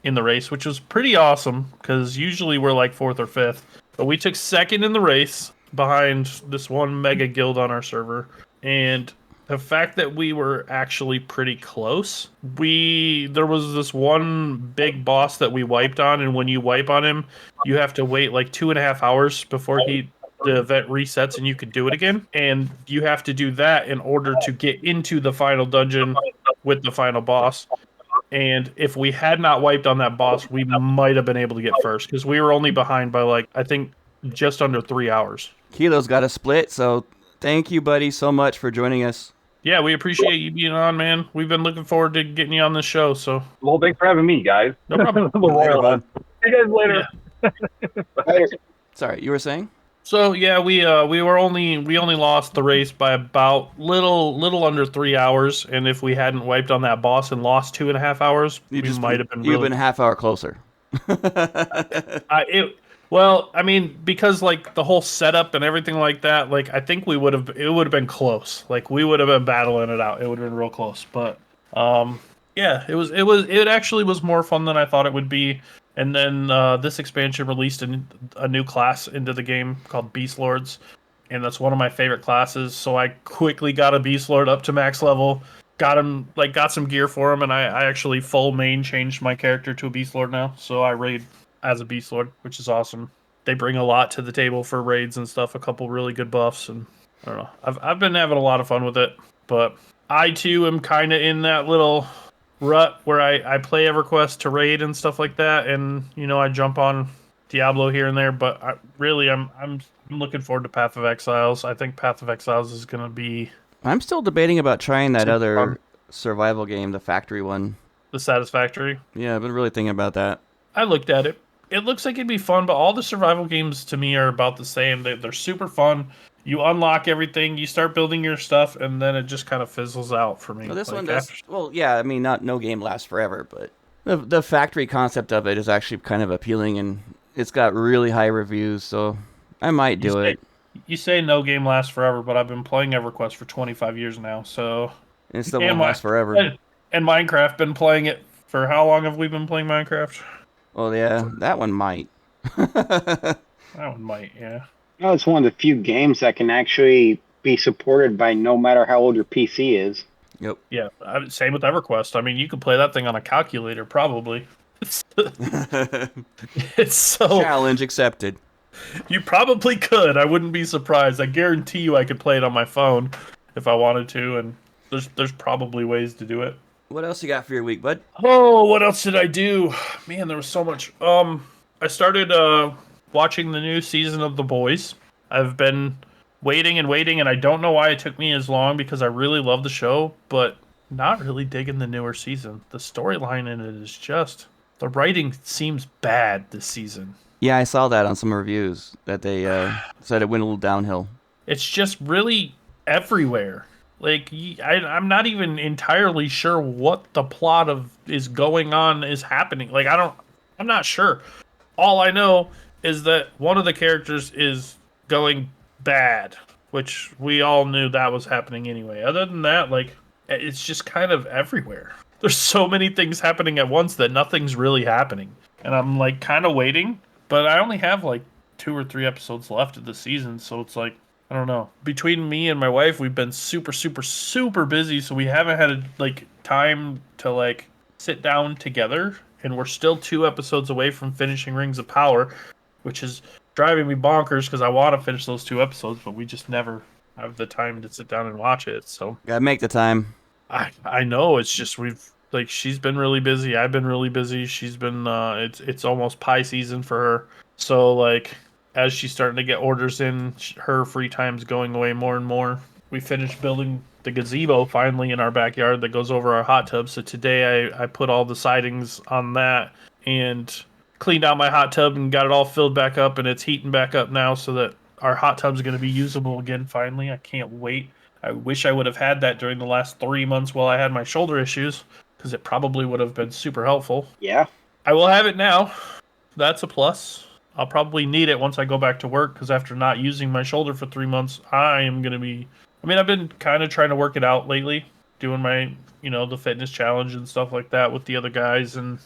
in the race, which was pretty awesome, because usually we're like 4th or 5th. But we took second in the race behind this one mega guild on our server. And the fact that we were actually pretty close, there was this one big boss that we wiped on, and when you wipe on him, you have to wait like 2.5 hours before the event resets and you could do it again. And you have to do that in order to get into the final dungeon with the final boss. And if we had not wiped on that boss, we might have been able to get first because we were only behind by like I think just under 3 hours. Kilo's got a split, so thank you, buddy, so much for joining us. Yeah, we appreciate you being on, man. We've been looking forward to getting you on the show. So Well, thanks for having me, guys. no problem. The royal. bud. See you guys later. Sorry, you were saying? So yeah, we only lost the race by about little under 3 hours, and if we hadn't wiped on that boss and lost 2.5 hours, we might have been. You've been a half hour closer. Well, I mean, because like the whole setup and everything like that, like I think it would have been close. Like we would have been battling it out. It would have been real close. But yeah, it actually was more fun than I thought it would be. And then this expansion released a new class into the game called Beast Lords, and that's one of my favorite classes. So I quickly got a Beast Lord up to max level, got some gear for him, and I actually full main changed my character to a Beast Lord now. So I raid as a Beast Lord, which is awesome. They bring a lot to the table for raids and stuff. A couple really good buffs, and I don't know. I've been having a lot of fun with it, but I too am kind of in that little rut where I play EverQuest to raid and stuff like that, and I jump on Diablo here and there. But I'm looking forward to Path of Exiles. I think Path of Exiles is gonna be. I'm still debating about trying that other fun. survival game, the factory one. The Satisfactory. Yeah, I've been really thinking about that. I looked at it. It looks like it'd be fun, but all the survival games to me are about the same. They're super fun. You unlock everything, you start building your stuff, and then it just kind of fizzles out for me. Well, this Like, one does. Well, yeah, I mean, no game lasts forever, but the factory concept of it is actually kind of appealing, and it's got really high reviews, so I might do it. You say no game lasts forever, but I've been playing EverQuest for 25 years now, so. And it still won't last forever. And Minecraft, been playing it for how long have we been playing Minecraft? Well, yeah, that one might. That one might, yeah. No, it's one of the few games that can actually be supported by no matter how old your PC is. Yep. Yeah, same with EverQuest. I mean, you could play that thing on a calculator, probably. It's so... Challenge accepted. You probably could. I wouldn't be surprised. I guarantee you I could play it on my phone if I wanted to, and there's probably ways to do it. What else you got for your week, bud? Oh, what else did I do? Man, there was so much. I started watching the new season of The Boys. I've been waiting, and I don't know why it took me as long because I really love the show, but not really digging the newer season. The storyline in it is just... The writing seems bad this season. Yeah, I saw that on some reviews that they said it went a little downhill. It's just really everywhere. Like, I'm not even entirely sure what the plot is going on is happening. Like, I'm not sure. All I know is that one of the characters is going bad, which we all knew that was happening anyway. Other than that, like, it's just kind of everywhere. There's so many things happening at once that nothing's really happening. And I'm, like, kind of waiting, but I only have, like, 2 or 3 episodes left of the season, so it's like, I don't know. Between me and my wife, we've been super, super, super busy, so we haven't had like time to like sit down together. And we're still 2 episodes away from finishing Rings of Power, which is driving me bonkers because I want to finish those 2 episodes, but we just never have the time to sit down and watch it. So Gotta make the time. I know it's just she's been really busy. I've been really busy. She's been it's almost pie season for her. So like. As she's starting to get orders in, her free time's going away more and more. We finished building the gazebo finally in our backyard that goes over our hot tub. So today I put all the sidings on that and cleaned out my hot tub and got it all filled back up, and it's heating back up now so that our hot tub's going to be usable again finally. I can't wait. I wish I would have had that during the last 3 months while I had my shoulder issues, because it probably would have been super helpful. Yeah. I will have it now. That's a plus. I'll probably need it once I go back to work, because after not using my shoulder for 3 months, I am going to be... I mean, I've been kind of trying to work it out lately, doing my, the fitness challenge and stuff like that with the other guys, and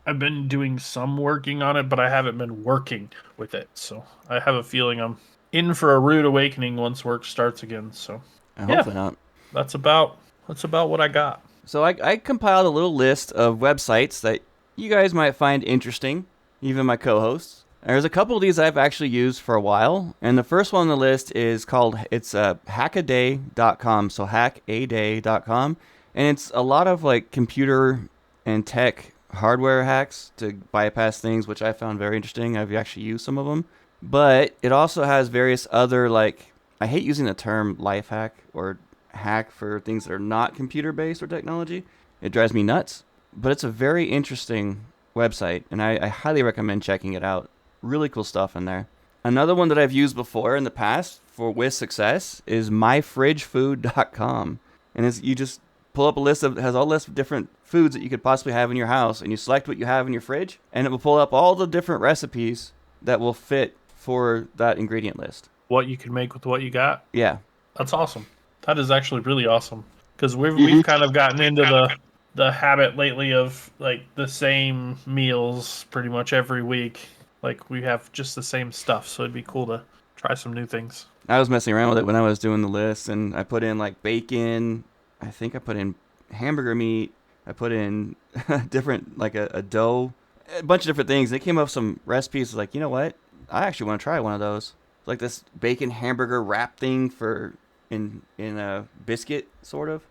I've been doing some working on it, but I haven't been working with it, so I have a feeling I'm in for a rude awakening once work starts again, so... Hopefully not. That's about what I got. So I compiled a little list of websites that you guys might find interesting. Even my co-hosts. There's a couple of these I've actually used for a while, and the first one on the list is called, it's hackaday.com, so hackaday.com, And it's a lot of like computer and tech hardware hacks to bypass things, which I found very interesting. I've actually used some of them. But it also has various other, like, I hate using the term life hack or hack for things that are not computer based or technology. It drives me nuts. But it's a very interesting website, and I highly recommend checking it out. Really cool stuff in there. Another one that I've used before in the past with success is myfridgefood.com. And you just pull up a list of, it has all list of different foods that you could possibly have in your house, and you select what you have in your fridge, and it will pull up all the different recipes that will fit for that ingredient list. What you can make with what you got. Yeah. That's awesome. That is actually really awesome. Because we've kind of gotten into the habit lately of like the same meals pretty much every week. Like we have just the same stuff, so it'd be cool to try some new things. I was messing around with it when I was doing the list, and I put in like bacon. I think I put in hamburger meat. I put in different, like a dough, a bunch of different things. They came up with some recipes like, you know what? I actually want to try one of those. It's like this bacon hamburger wrap thing for in a biscuit, sort of.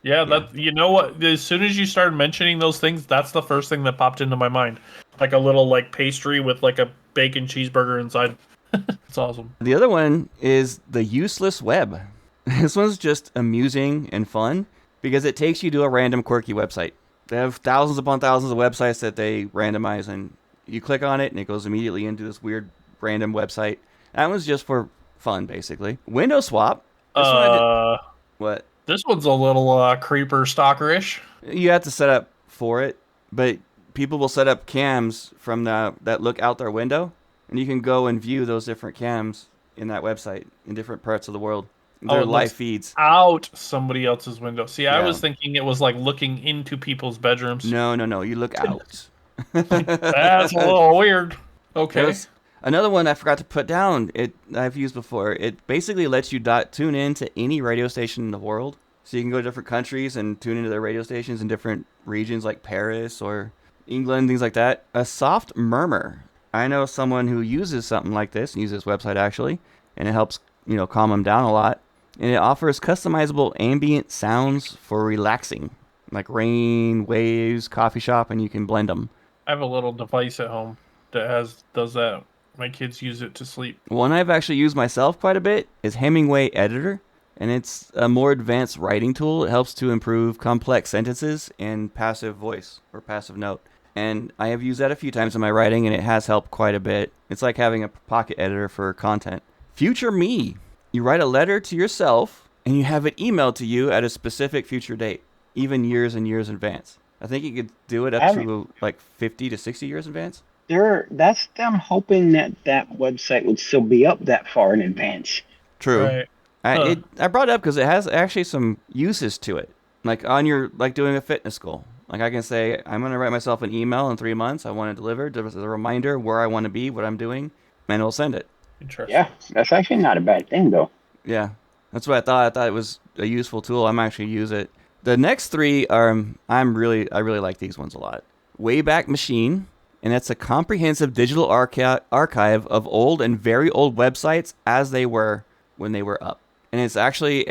Yeah, that, you know what? As soon as you started mentioning those things, that's the first thing that popped into my mind. Like a little like pastry with like a bacon cheeseburger inside. It's awesome. The other one is the Useless Web. This one's just amusing and fun because it takes you to a random quirky website. They have thousands upon thousands of websites that they randomize, and you click on it and it goes immediately into this weird random website. That one's just for fun, basically. Window Swap. What? This one's a little creeper stalker-ish. You have to set up for it, but people will set up cams from that look out their window, and you can go and view those different cams in that website in different parts of the world. They're live feeds. Out somebody else's window. See, I Yeah. was thinking it was like looking into people's bedrooms. No. You look out. That's a little weird. Okay. There's another one I forgot to put down. I've used before. It basically lets you tune in to any radio station in the world. So you can go to different countries and tune into their radio stations in different regions like Paris or England, things like that. A soft murmur. I know someone who uses something like this, and uses this website actually, and it helps, calm them down a lot. And it offers customizable ambient sounds for relaxing, like rain, waves, coffee shop, and you can blend them. I have a little device at home that does that. My kids use it to sleep. One I've actually used myself quite a bit is Hemingway Editor, and it's a more advanced writing tool. It helps to improve complex sentences and passive voice or passive note. And I have used that a few times in my writing, and it has helped quite a bit. It's like having a pocket editor for content. Future Me. You write a letter to yourself, and you have it emailed to you at a specific future date, even years and years in advance. I think you could do it up to like 50 to 60 years in advance. That's them hoping that website would still be up that far in advance. True. Right. I brought it up because it has actually some uses to it. Like like doing a fitness goal. Like I can say, I'm going to write myself an email in 3 months. I want to deliver as a reminder where I want to be, what I'm doing, and it'll send it. Interesting. Yeah, that's actually not a bad thing, though. Yeah, that's what I thought. I thought it was a useful tool. I'm actually use it. The next three are, I really like these ones a lot. Wayback Machine, and that's a comprehensive digital archive of old and very old websites as they were when they were up. And it's actually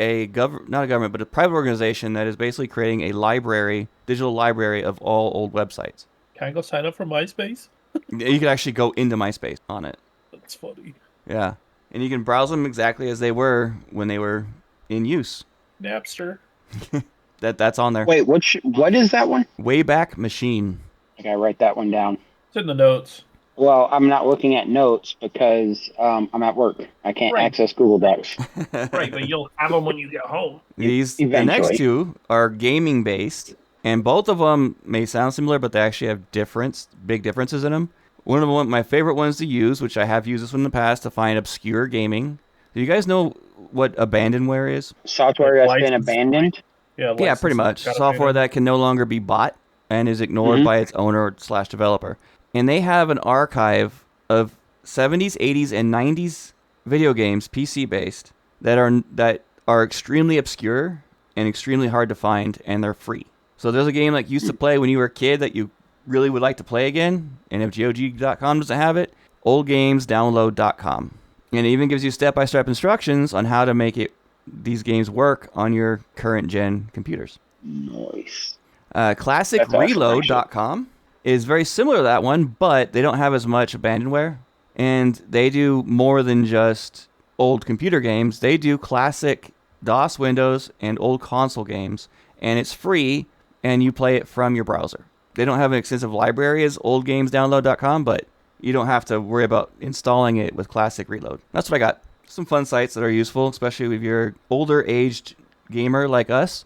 not a government, but a private organization that is basically creating a digital library of all old websites. Can I go sign up for MySpace? You can actually go into MySpace on it. That's funny. Yeah. And you can browse them exactly as they were when they were in use. Napster. That's on there. Wait, what is that one? Wayback Machine. I gotta write that one down. It's in the notes. Well, I'm not looking at notes because I'm at work. I can't access Google Docs. Right, but you'll have them when you get home. The next two are gaming based, and both of them may sound similar, but they actually have big differences in them. One of my favorite ones to use, which I have used this one in the past to find obscure gaming. Do you guys know what abandonware is? Software that's been abandoned? Yeah, pretty much. Software that can no longer be bought and is ignored by its owner / developer. And they have an archive of 70s, 80s, and 90s video games, PC-based, that are extremely obscure and extremely hard to find, and they're free. So there's a game like you used to play when you were a kid that you really would like to play again, and if GOG.com doesn't have it, oldgamesdownload.com. And it even gives you step-by-step instructions on how to make these games work on your current-gen computers. Nice. ClassicReload.com is very similar to that one, but they don't have as much abandonware. And they do more than just old computer games. They do classic DOS Windows and old console games. And it's free, and you play it from your browser. They don't have an extensive library as oldgamesdownload.com, but you don't have to worry about installing it with Classic Reload. That's what I got. Some fun sites that are useful, especially if you're older aged gamer like us.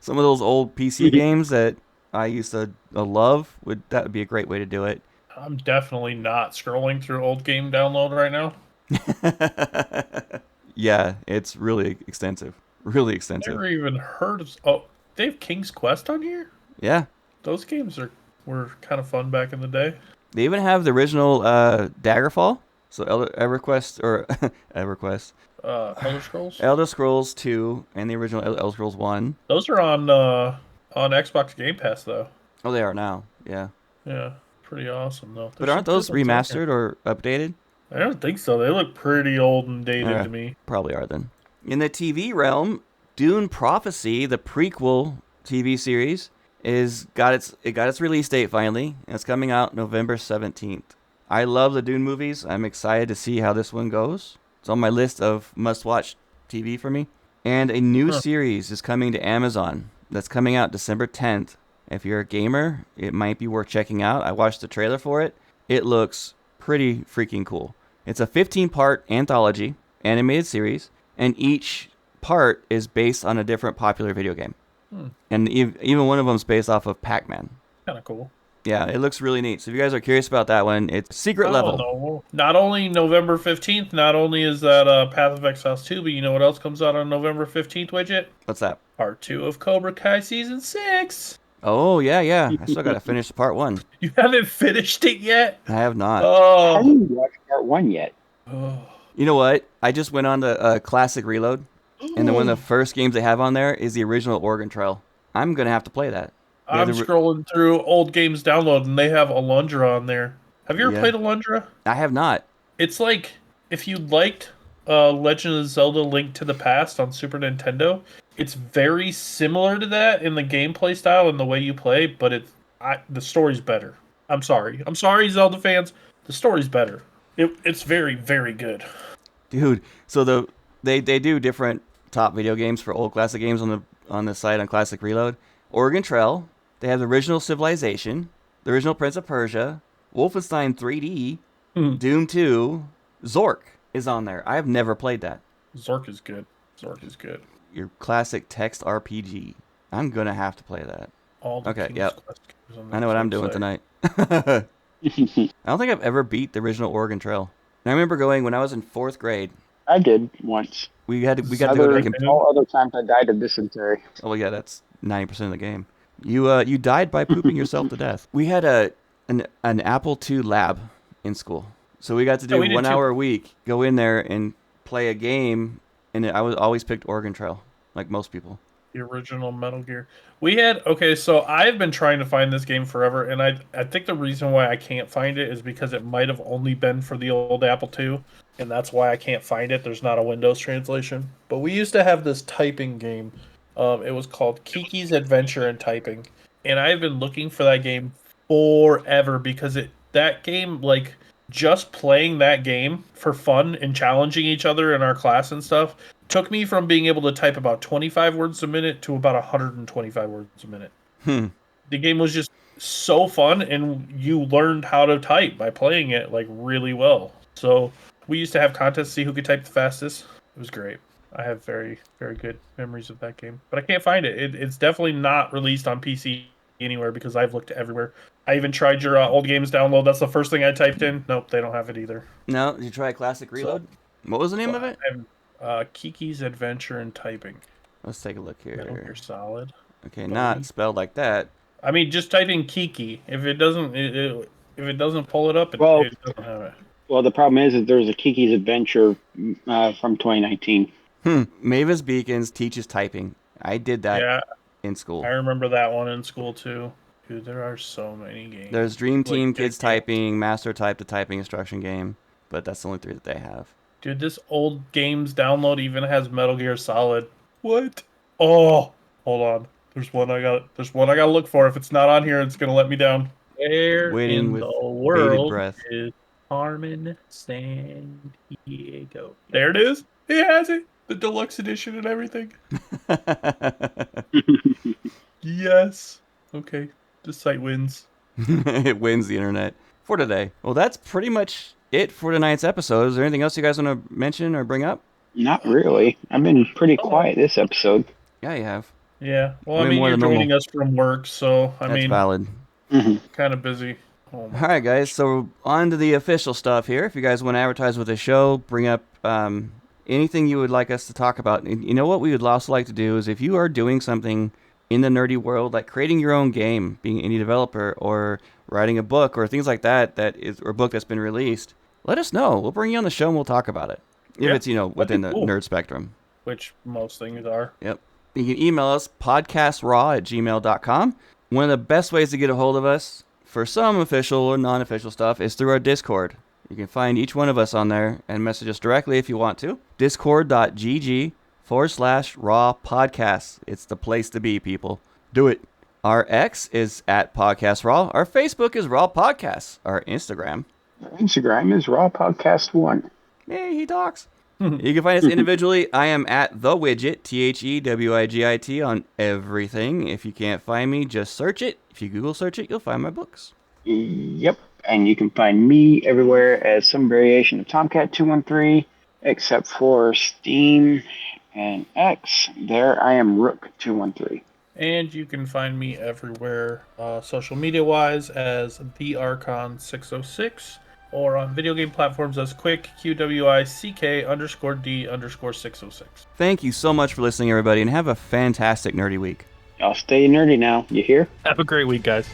Some of those old PC games that I used to love, that would be a great way to do it. I'm definitely not scrolling through old game download right now. Yeah, it's really extensive. Really extensive. Never even heard of. Oh, they have King's Quest on here. Yeah. Those games were kind of fun back in the day. They even have the original Daggerfall. So EverQuest or EverQuest. Elder Scrolls. Elder Scrolls 2 and the original Elder Scrolls 1. Those are on Xbox Game Pass though. Oh, they are now. Yeah. Yeah, pretty awesome though. But aren't those remastered or updated? I don't think so. They look pretty old and dated Yeah, to me. probably are then. In the TV realm, Dune Prophecy, the prequel TV series, got its release date finally, and it's coming out November 17th. I love the Dune movies. I'm excited to see how this one goes. It's on my list of must-watch TV for me. And a new series is coming to Amazon that's coming out December 10th. If you're a gamer, it might be worth checking out. I watched the trailer for it. It looks pretty freaking cool. It's a 15-part anthology animated series, and each part is based on a different popular video game. And even one of them is based off of Pac-Man. Kind of cool. Yeah, it looks really neat. So if you guys are curious about that one, it's secret level. No. Not only November 15th, not only is that Path of Exiles 2, but you know what else comes out on November 15th, Widget? What's that? Part 2 of Cobra Kai Season 6. Oh, yeah. I still got to finish part 1. You haven't finished it yet? I have not. I Oh. haven't watched part 1 yet. You know what? I just went on to Classic Reload, and then one of the first games they have on there is the original Oregon Trail. I'm going to have to play that. I'm scrolling through old games download, and they have Alundra on there. Have you ever played Alundra? I have not. It's like, if you liked Legend of Zelda Link to the Past on Super Nintendo, it's very similar to that in the gameplay style and the way you play, but the story's better. I'm sorry, Zelda fans. The story's better. It's very, very good. Dude, so they do different top video games for old classic games on the site on Classic Reload. Oregon Trail, they have the original Civilization, the original Prince of Persia, Wolfenstein 3D, Doom 2, Zork is on there. I have never played that. Zork is good. Your classic text RPG. I'm gonna have to play that. All the Okay, King's yep. Quest games on I know what I'm doing website. tonight. I don't think I've ever beat the original Oregon Trail. And I remember going when I was in 4th grade. I did once. We got to go back and All other times I died of dysentery. Oh yeah, that's 90% of the game. You died by pooping yourself to death. We had an Apple II lab in school, so we got to do we did 1 too. hour a week, go in there and play a game, and I was always picked Oregon Trail, like most people. The original Metal Gear. So I've been trying to find this game forever, and I think the reason why I can't find it is because it might have only been for the old Apple II, and that's why I can't find it. There's not a Windows translation. But we used to have this typing game. It was called Kiki's Adventure in Typing, and I've been looking for that game forever because that game, like, just playing that game for fun and challenging each other in our class and stuff took me from being able to type about 25 words a minute to about 125 words a minute. The game was just so fun, and you learned how to type by playing it, like, really well. So we used to have contests to see who could type the fastest. It was great. I have very, very good memories of that game. But I can't find it. It's definitely not released on PC anywhere because I've looked everywhere. I even tried your old games download. That's the first thing I typed in. Nope, they don't have it either. No, did you try Classic Reload? What was the name of it? Kiki's Adventure in Typing. Let's take a look Metal here. Gear Solid. Okay, not spelled like that. I mean, just type in Kiki. If it doesn't, if it doesn't pull it up, it doesn't have it. Well, the problem is that there's a Kiki's Adventure from 2019. Mavis Beacons teaches typing. I did that in school. I remember that one in school too. Dude, there are so many games. There's Dream Team, Like, Kids Typing, Master Type, the typing instruction game, but that's the only 3 that they have. Dude, this old games download even has Metal Gear Solid. What? Oh, hold on. There's one I got to look for. If it's not on here, it's gonna let me down. Where Waiting in with the bated world breath. is Carmen San Diego? There it is. He has it. The deluxe edition and everything. Yes. Okay. The site wins. It wins the internet for today. Well, that's pretty much it for tonight's episode. Is there anything else you guys want to mention or bring up? Not really. I've been pretty quiet this episode. Yeah, you have. Yeah. Well, Way I mean, more you're than joining normal. us from work, so I That's mean, valid. kind of busy. Oh, my All right, guys. So on to the official stuff here. If you guys want to advertise with the show, bring up anything you would like us to talk about. And you know what we would also like to do is if you are doing something in the nerdy world, like creating your own game, being an indie developer, or writing a book, or things like that, or a book that's been released, let us know. We'll bring you on the show and we'll talk about it. If Yeah, it's, within the cool. nerd spectrum. which most things are. Yep. You can email us podcastraw@gmail.com. One of the best ways to get a hold of us for some official or non-official stuff is through our Discord. You can find each one of us on there and message us directly if you want to. Discord.gg/raw podcasts. It's the place to be, people. Do it. Our X is @podcastraw. Our Facebook is Raw Podcasts. Our Instagram. Instagram is Raw Podcast 1. Hey, he talks. You can find us individually. I am at The Widget, THEWIGIT, on everything. If you can't find me, just search it. If you Google search it, you'll find my books. Yep. And you can find me everywhere as some variation of Tomcat213, except for Steam and X. There I am Rook213. And you can find me everywhere, social media-wise, as the Archon606, or on video game platforms as Quick, QWICK_D_606. Thank you so much for listening, everybody, and have a fantastic nerdy week. Y'all stay nerdy now. You hear? Have a great week, guys.